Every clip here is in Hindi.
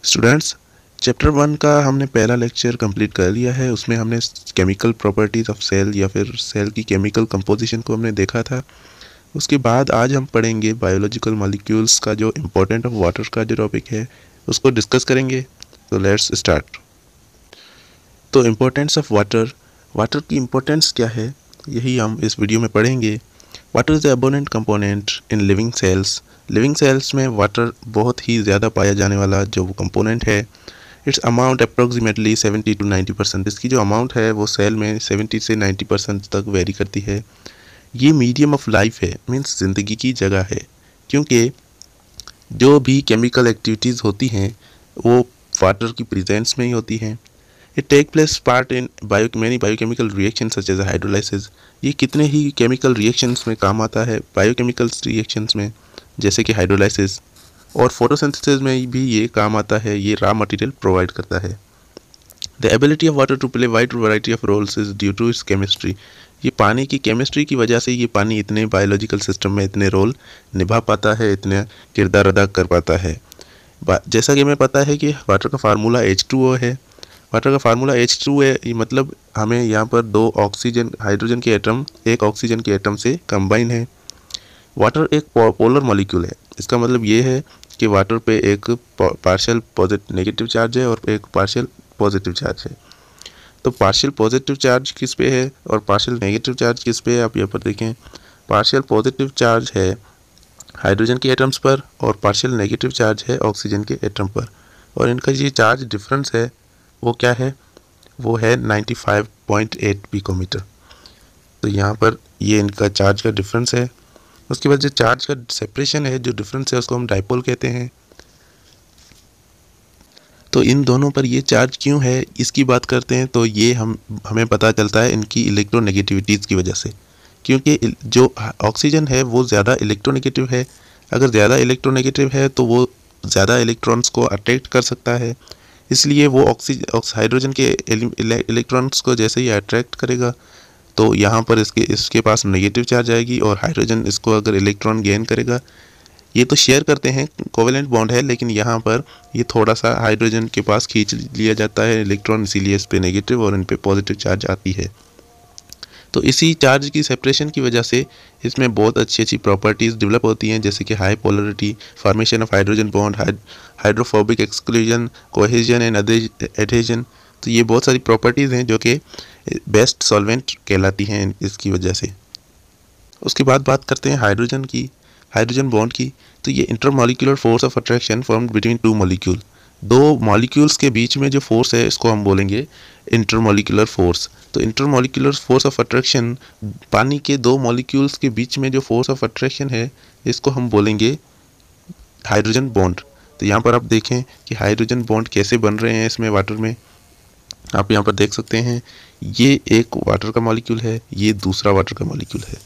स्टूडेंट्स, चैप्टर 1 का हमने पहला लेक्चर कंप्लीट कर लिया है। उसमें हमने केमिकल प्रॉपर्टीज़ ऑफ सेल या फिर सेल की केमिकल कंपोजिशन को हमने देखा था। उसके बाद आज हम पढ़ेंगे बायोलॉजिकल मॉलिक्यूल्स का जो इम्पोर्टेंट ऑफ वाटर का जो टॉपिक है उसको डिस्कस करेंगे। तो लेट्स स्टार्ट। तो इम्पोर्टेंस ऑफ वाटर, वाटर की इम्पोर्टेंस क्या है यही हम इस वीडियो में पढ़ेंगे। Water is the abundant component in living cells. Living cells में वाटर बहुत ही ज़्यादा पाया जाने वाला जो कंपोनेंट है। It's amount approximately 70 to 90%। इसकी जो अमाउंट है वो सेल में 70 से 90% तक वेरी करती है। ये मीडियम ऑफ लाइफ है, मीन्स ज़िंदगी की जगह है, क्योंकि जो भी केमिकल एक्टिविटीज़ होती हैं वो वाटर की प्रेजेंस में ही होती हैं। It take place part in many biochemical reaction such as hydrolysis. ये कितने ही केमिकल रिएक्शंस में काम आता है, बायोकेमिकल रिएक्शंस में, जैसे कि हाइड्रोलाइसिस, और फोटोसिंथेसिस में भी ये काम आता है। ये रॉ मटेरियल प्रोवाइड करता है। The ability of water to play wide variety of roles is due to its chemistry. ये पानी की केमिस्ट्री की वजह से ये पानी इतने बायोलॉजिकल सिस्टम में इतने रोल निभा पाता है, इतने किरदार अदा कर पाता है। जैसा कि हमें पता है कि वाटर का फार्मूला H2O है। वाटर का फार्मूला H2 है, ये मतलब हमें यहाँ पर दो ऑक्सीजन हाइड्रोजन के एटम एक ऑक्सीजन के एटम से कंबाइन है। वाटर एक पोलर मॉलिक्यूल है। इसका मतलब ये है कि वाटर पे एक पार्शियल पॉजिटिव नेगेटिव चार्ज है और एक पार्शियल पॉजिटिव चार्ज है। तो पार्शियल पॉजिटिव चार्ज किस पे है और पार्शियल नेगेटिव चार्ज किस पे है, आप यहाँ पर देखें। पार्शियल पॉजिटिव चार्ज है हाइड्रोजन के एटम्स पर और पार्शियल नेगेटिव चार्ज है ऑक्सीजन के एटम पर। और इनका ये चार्ज डिफरेंस है वो क्या है, वो है 95.8 पिकोमीटर। तो यहाँ पर ये इनका चार्ज का डिफरेंस है। उसके बाद जो चार्ज का सेपरेशन है, जो डिफरेंस है, उसको हम डाइपोल कहते हैं। तो इन दोनों पर ये चार्ज क्यों है इसकी बात करते हैं तो ये हमें पता चलता है इनकी इलेक्ट्रोनेगेटिविटीज़ की वजह से, क्योंकि जो ऑक्सीजन है वो ज़्यादा इलेक्ट्रोनेगेटिव है। अगर ज़्यादा इलेक्ट्रोनेगेटिव है तो वो ज़्यादा इलेक्ट्रॉन्स को अट्रैक्ट कर सकता है, इसलिए वो हाइड्रोजन के इलेक्ट्रॉन्स को जैसे ही अट्रैक्ट करेगा तो यहाँ पर इसके पास नेगेटिव चार्ज आएगी और हाइड्रोजन इसको अगर इलेक्ट्रॉन गेन करेगा, ये तो शेयर करते हैं, कोवेलेंट बॉन्ड है, लेकिन यहाँ पर ये थोड़ा सा हाइड्रोजन के पास खींच लिया जाता है इलेक्ट्रॉन, इसीलिए इस पे नेगेटिव और इन पे पॉजिटिव चार्ज आती है। तो इसी चार्ज की सेपरेशन की वजह से इसमें बहुत अच्छी अच्छी प्रॉपर्टीज़ डेवलप होती हैं, जैसे कि high polarity, formation of hydrogen bond, hydrophobic exclusion, cohesion and adhesion. तो ये बहुत सारी प्रॉपर्टीज़ हैं जो कि बेस्ट सॉल्वेंट कहलाती हैं इसकी वजह से। उसके बाद बात करते हैं हाइड्रोजन की, हाइड्रोजन बॉन्ड की। तो ये intermolecular force of attraction formed between two molecule. दो मॉलिक्यूल्स के बीच में जो फोर्स है इसको हम बोलेंगे इंटरमॉलिक्यूलर फोर्स। तो इंटरमॉलिक्यूलर फोर्स ऑफ अट्रैक्शन, पानी के दो मॉलिक्यूल्स के बीच में जो फोर्स ऑफ अट्रैक्शन है इसको हम बोलेंगे हाइड्रोजन बॉन्ड। तो यहाँ पर आप देखें कि हाइड्रोजन बॉन्ड कैसे बन रहे हैं इसमें वाटर में। आप यहाँ पर देख सकते हैं ये एक वाटर का मॉलिक्यूल है, ये दूसरा वाटर का मॉलिक्यूल है।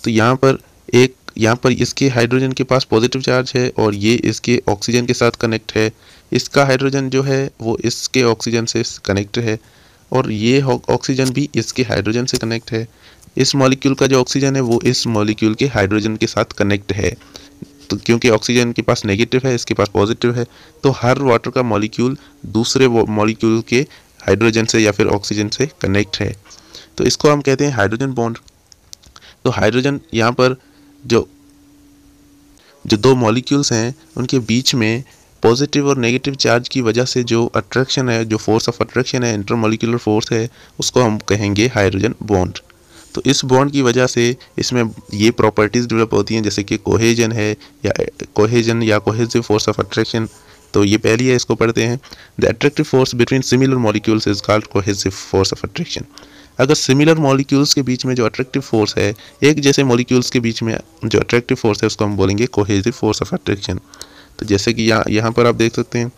तो यहाँ पर इसके हाइड्रोजन के पास पॉजिटिव चार्ज है और ये इसके ऑक्सीजन के साथ कनेक्ट है। इसका हाइड्रोजन जो है वो इसके ऑक्सीजन से कनेक्ट है और ये ऑक्सीजन भी इसके हाइड्रोजन से कनेक्ट है। इस मॉलिक्यूल का जो ऑक्सीजन है वो इस मॉलिक्यूल के हाइड्रोजन के साथ कनेक्ट है। तो क्योंकि ऑक्सीजन के पास नेगेटिव है, इसके पास पॉजिटिव है, तो हर वाटर का मॉलिक्यूल दूसरे मॉलिक्यूल के हाइड्रोजन से या फिर ऑक्सीजन से कनेक्ट है। तो इसको हम कहते हैं हाइड्रोजन बॉन्ड। तो हाइड्रोजन यहाँ पर जो दो मॉलिक्यूल्स हैं उनके बीच में पॉजिटिव और नेगेटिव चार्ज की वजह से जो अट्रैक्शन है, जो फोर्स ऑफ अट्रैक्शन है, इंटरमॉलिक्यूलर फोर्स है, उसको हम कहेंगे हाइड्रोजन बॉन्ड। तो इस बॉन्ड की वजह से इसमें ये प्रॉपर्टीज़ डेवलप होती हैं, जैसे कि कोहेजन है या कोहेसिव फोर्स ऑफ अट्रैक्शन। तो ये पहली है, इसको पढ़ते हैं। The attractive force between similar molecules is called cohesive force of attraction. अगर सिमिलर मॉलिक्यूल्स के बीच में जो अट्रैक्टिव फोर्स है, एक जैसे मॉलिक्यूल्स के बीच में जो अट्रैक्टिव फोर्स है उसको हम बोलेंगे कोहेसिव फोर्स ऑफ अट्रैक्शन। तो जैसे कि यहाँ पर आप देख सकते हैं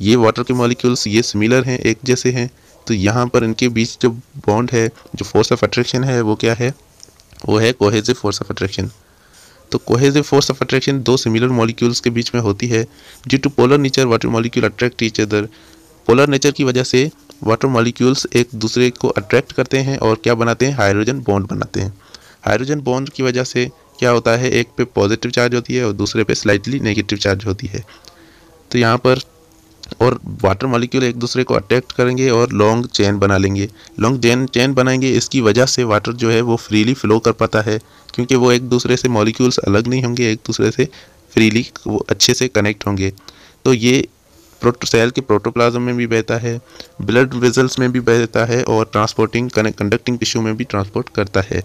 ये वाटर के मॉलिक्यूल्स ये सिमिलर हैं, एक जैसे हैं, तो यहाँ पर इनके बीच जो बॉन्ड है, जो फोर्स ऑफ अट्रैक्शन है वो क्या है, वो है कोहेसिव फोर्स ऑफ अट्रैक्शन। तो कोहेसिव फोर्स ऑफ अट्रैक्शन दो सिमिलर मॉलिक्यूल्स के बीच में होती है। Due to polar nature water molecule attract each other. Polar nature की वजह से वाटर मॉलिक्यूल्स एक दूसरे को अट्रैक्ट करते हैं और क्या बनाते हैं, हाइड्रोजन बॉन्ड बनाते हैं। हाइड्रोजन बॉन्ड की वजह से क्या होता है, एक पे पॉजिटिव चार्ज होती है और दूसरे पे स्लाइटली नेगेटिव चार्ज होती है। तो यहाँ पर और वाटर मॉलिक्यूल एक दूसरे को अट्रैक्ट करेंगे और लॉन्ग चेन बना लेंगे। लॉन्ग चेन बनाएंगे, इसकी वजह से वाटर जो है वो फ्रीली फ्लो कर पाता है, क्योंकि वो एक दूसरे से मॉलिक्यूल्स अलग नहीं होंगे, एक दूसरे से फ्रीली वो अच्छे से कनेक्ट होंगे। तो ये सेल के प्रोटोप्लाज्म में भी बहता है, ब्लड वेजल्स में भी बहता है और ट्रांसपोर्टिंग कंडक्टिंग टिश्यू में भी ट्रांसपोर्ट करता है।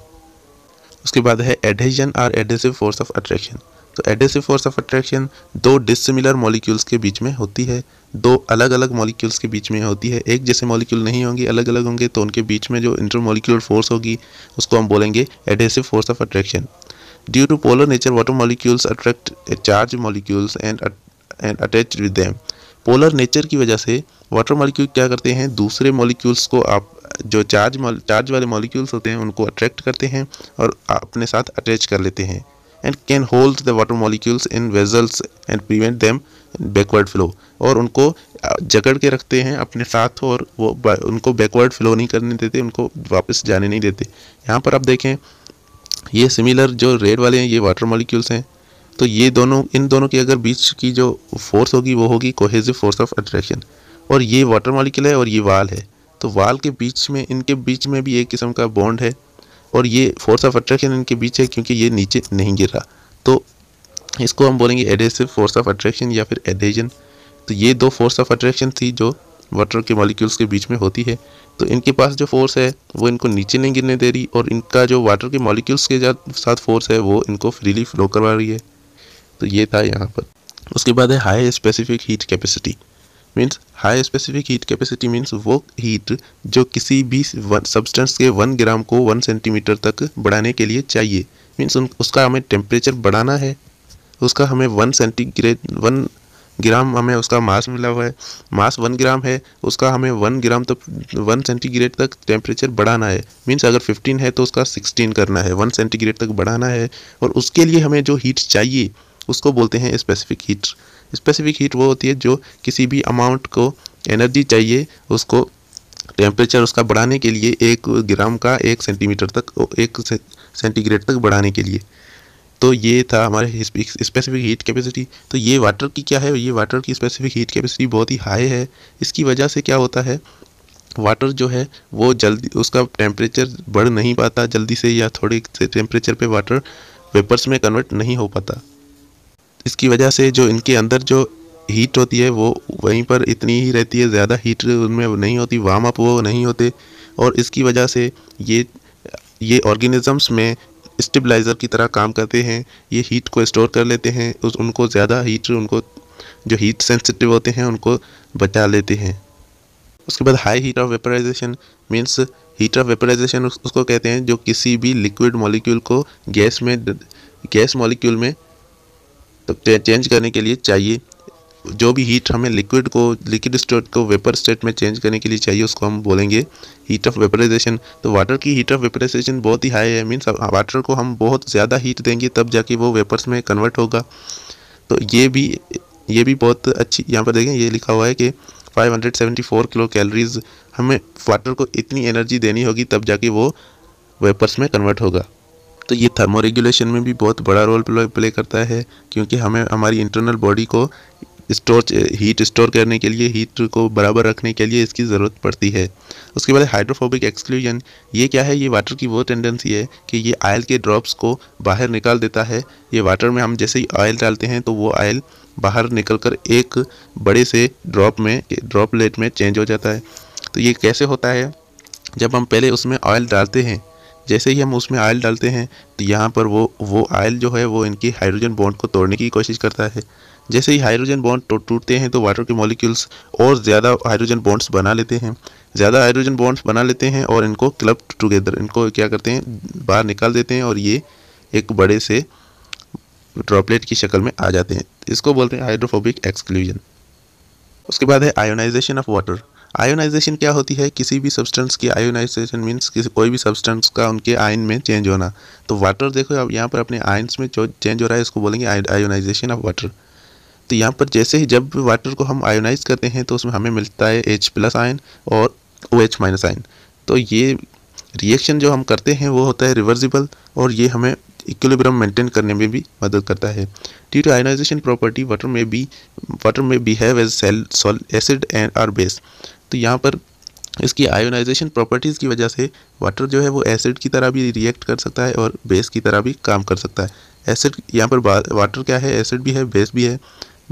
उसके बाद है एडहेजन और एडेसिव फोर्स ऑफ अट्रैक्शन। तो एडेसिव फोर्स ऑफ अट्रैक्शन दो डिसिमिलर मॉलिक्यूल्स के बीच में होती है, दो अलग अलग मॉलिक्यूल्स के बीच में होती है। एक जैसे मॉलिक्यूल नहीं होंगे, अलग अलग होंगे, तो उनके बीच में जो इंटरमॉलिक्यूलर फोर्स होगी उसको हम बोलेंगे adhesive force of attraction. Due to polar nature water molecules attract charge molecules and attach with them. Polar nature की वजह से वाटर मॉलिक्यूल क्या करते हैं, दूसरे मॉलिक्यूल्स को आप जो चार्ज वाले मॉलिक्यूल्स होते हैं उनको अट्रैक्ट करते हैं और अपने साथ अटैच कर लेते हैं। And can hold the water molecules in vessels and prevent them backward flow. और उनको जकड़ के रखते हैं अपने साथ और वो उनको बैकवर्ड फ्लो नहीं करने देते, उनको वापस जाने नहीं देते। यहाँ पर आप देखें, ये सिमिलर जो रेड वाले हैं ये वाटर मॉलिक्यूल्स हैं। तो ये दोनों, इन दोनों के अगर बीच की जो फोर्स होगी वो होगी कोहेसिव फोर्स ऑफ अट्रैक्शन। और ये वाटर मॉलिक्यूल है और ये वाल है, तो वाल के बीच में, इनके बीच में भी एक किस्म का बॉन्ड है और ये फोर्स ऑफ अट्रैक्शन इनके बीच है क्योंकि ये नीचे नहीं गिर रहा। तो इसको हम बोलेंगे एडेसिव फोर्स ऑफ अट्रैक्शन या फिर एडहेजन। तो ये दो फोर्स ऑफ अट्रैक्शन थी जो वाटर के मॉलिक्यूल्स के बीच में होती है। तो इनके पास जो फोर्स है वो इनको नीचे नहीं गिरने दे रही और इनका जो वाटर के मॉलिक्यूल्स के साथ फोर्स है वो इनको फ्रीली फ्लो करवा रही है। तो ये था यहाँ पर। उसके बाद है high specific heat capacity. Means high specific heat capacity means वो हीट जो किसी भी सब्सटेंस के 1 ग्राम को 1 सेंटीमीटर तक बढ़ाने के लिए चाहिए। मीन्स उसका हमें टेम्परेचर बढ़ाना है, उसका हमें 1 ग्राम हमें उसका मास मिला हुआ है, मास 1 ग्राम है, उसका हमें 1 ग्राम तक 1 सेंटीग्रेड तक टेम्परेचर बढ़ाना है। मीन्स अगर 15 है तो उसका 16 करना है, 1 सेंटीग्रेड तक बढ़ाना है। और उसके लिए हमें जो हीट चाहिए उसको बोलते हैं स्पेसिफिक हीट। स्पेसिफिक हीट वो होती है जो किसी भी अमाउंट को एनर्जी चाहिए उसको टेम्परेचर उसका बढ़ाने के लिए 1 ग्राम का 1 सेंटीमीटर तक 1 सेंटीग्रेड तक बढ़ाने के लिए। तो ये था हमारे स्पेसिफिक हीट कैपेसिटी। तो ये वाटर की क्या है, ये वाटर की स्पेसिफिक हीट कैपेसिटी बहुत ही हाई है। इसकी वजह से क्या होता है, वाटर जो है वो जल्दी उसका टेम्परेचर बढ़ नहीं पाता जल्दी से, या थोड़े से टेम्परेचर पे वाटर वेपर्स में कन्वर्ट नहीं हो पाता। इसकी वजह से जो इनके अंदर जो हीट होती है वो वहीं पर इतनी ही रहती है, ज़्यादा हीट उनमें नहीं होती, वार्म अप वो नहीं होते। और इसकी वजह से ये ऑर्गेनिजम्स में स्टेबलाइज़र की तरह काम करते हैं। ये हीट को स्टोर कर लेते हैं, उनको ज़्यादा हीट, उनको जो हीट सेंसिटिव होते हैं उनको बचा लेते हैं। उसके बाद high heat of vaporisation means heat of vaporisation उसको कहते हैं जो किसी भी लिक्विड मॉलिक्यूल को गैस मॉलिक्यूल में चेंज करने के लिए चाहिए। जो भी हीट हमें लिक्विड स्टेट को वेपर स्टेट में चेंज करने के लिए चाहिए उसको हम बोलेंगे हीट ऑफ वेपराइजेशन। तो वाटर की हीट ऑफ वेपराइजेशन बहुत ही हाई है। मीन्स वाटर को हम बहुत ज़्यादा हीट देंगे तब जाके वो वेपर्स में कन्वर्ट होगा। तो ये भी बहुत अच्छी, यहाँ पर देखें ये लिखा हुआ है कि 574 किलो कैलोरीज हमें वाटर को इतनी एनर्जी देनी होगी तब जाके वो वेपर्स में कन्वर्ट होगा। तो ये थर्मो रेगुलेशन में भी बहुत बड़ा रोल प्ले करता है, क्योंकि हमें हमारी इंटरनल बॉडी को हीट स्टोर करने के लिए, हीट को बराबर रखने के लिए इसकी ज़रूरत पड़ती है। उसके बाद हाइड्रोफोबिक एक्सक्लूजन। ये क्या है, ये वाटर की वो टेंडेंसी है कि ये ऑयल के ड्रॉप्स को बाहर निकाल देता है। ये वाटर में हम जैसे ही ऑयल डालते हैं तो वो ऑयल बाहर निकलकर एक बड़े से ड्रॉपलेट में चेंज हो जाता है। तो ये कैसे होता है, जब हम पहले उसमें ऑयल डालते हैं, जैसे ही हम उसमें ऑयल डालते हैं तो यहाँ पर वो ऑयल जो है वो इनकी हाइड्रोजन बॉन्ड को तोड़ने की कोशिश करता है। जैसे ही हाइड्रोजन बॉन्ड टूटते हैं तो वाटर के मॉलिक्यूल्स और ज़्यादा हाइड्रोजन बॉन्ड्स बना लेते हैं और इनको क्लब टुगेदर, इनको क्या करते हैं, बाहर निकाल देते हैं और ये एक बड़े से ड्रॉपलेट की शक्ल में आ जाते हैं। इसको बोलते हैं हाइड्रोफोबिक एक्सक्लूजन। उसके बाद है आयोनाइजेशन ऑफ वाटर। आयोनाइजेशन क्या होती है, किसी भी सब्सटेंस की आयोनाइजेशन मीन्स कोई भी सब्सटेंस का उनके आयन में चेंज होना। तो वाटर देखो अब यहाँ पर अपने आयन्स में चेंज हो रहा है, इसको बोलेंगे आयोनाइजेशन ऑफ वाटर। तो यहाँ पर जैसे ही जब वाटर को हम आयोनाइज करते हैं तो उसमें हमें मिलता है H+ आयन और OH- आयन। तो ये रिएक्शन जो हम करते हैं वो होता है रिवर्सिबल और ये हमें इक्विलिब्रियम मेंटेन करने में भी मदद करता है। Due to ionization property water में behave as acid and or base. तो यहाँ पर इसकी आयोनाइजेशन प्रॉपर्टीज़ की वजह से वाटर जो है वो एसिड की तरह भी रिएक्ट कर सकता है और बेस की तरह भी काम कर सकता है। एसिड यहाँ पर वाटर क्या है, एसिड भी है बेस भी है,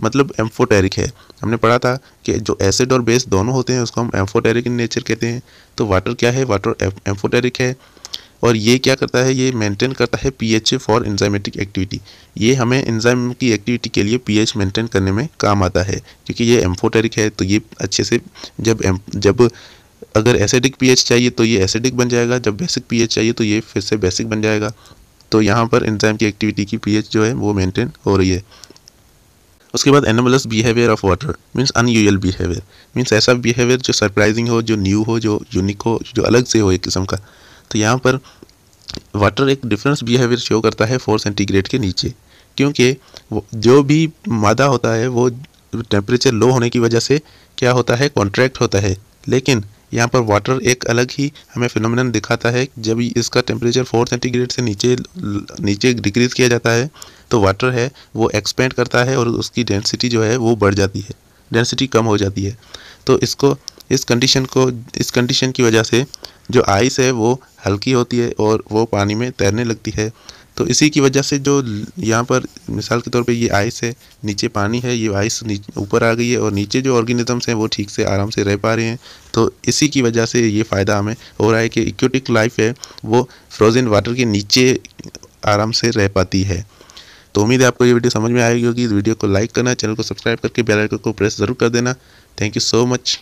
मतलब एम्फोटेरिक है। हमने पढ़ा था कि जो एसिड और बेस दोनों होते हैं उसको हम एम्फोटेरिक इन नेचर कहते हैं। तो वाटर क्या है, वाटर एम्फोटेरिक है और ये क्या करता है, ये मेंटेन करता है पीएच फॉर एंजाइमेटिक एक्टिविटी। ये हमें एंजाइम की एक्टिविटी के लिए पीएच मेंटेन करने में काम आता है, क्योंकि ये एम्फोटेरिक है। तो ये अच्छे से जब अगर एसिडिक पीएच चाहिए तो ये एसिडिक बन जाएगा, जब बेसिक पीएच चाहिए तो ये फिर से बेसिक बन जाएगा। तो यहाँ पर एंजाइम की एक्टिविटी की पीएच जो है वो मेंटेन हो रही है। उसके बाद anomalous behaviour of water means unusual behaviour, means ऐसा बिहेवियर जो सरप्राइजिंग हो, जो न्यू हो, जो यूनिक हो, जो अलग से हो एक किस्म का। तो यहाँ पर वाटर एक डिफरेंस बिहेवियर शो करता है 4 सेंटीग्रेड के नीचे, क्योंकि जो भी मादा होता है वो टेम्परेचर लो होने की वजह से क्या होता है, कॉन्ट्रैक्ट होता है। लेकिन यहाँ पर वाटर एक अलग ही हमें फिनोमिनन दिखाता है। जब इसका टेम्परेचर 4 सेंटीग्रेड से नीचे डिक्रीज़ किया जाता है तो वाटर है वो एक्सपेंड करता है और उसकी डेंसिटी जो है वो बढ़ जाती है, डेंसिटी कम हो जाती है। तो इस कंडीशन की वजह से जो आइस है वो हल्की होती है और वो पानी में तैरने लगती है। तो इसी की वजह से जो यहाँ पर मिसाल के तौर पे ये आइस है, नीचे पानी है, ये आइस ऊपर आ गई है और नीचे जो ऑर्गेनिजम्स हैं वो ठीक से आराम से रह पा रहे हैं। तो इसी की वजह से ये फ़ायदा हमें हो रहा है कि एक्वेटिक लाइफ है वो फ्रोज़न वाटर के नीचे आराम से रह पाती है। तो उम्मीद है आपको ये वीडियो समझ में आएगी होगी। इस वीडियो को लाइक करना, चैनल को सब्सक्राइब करके बेल आइकन को प्रेस ज़रूर कर देना। Thank you so much.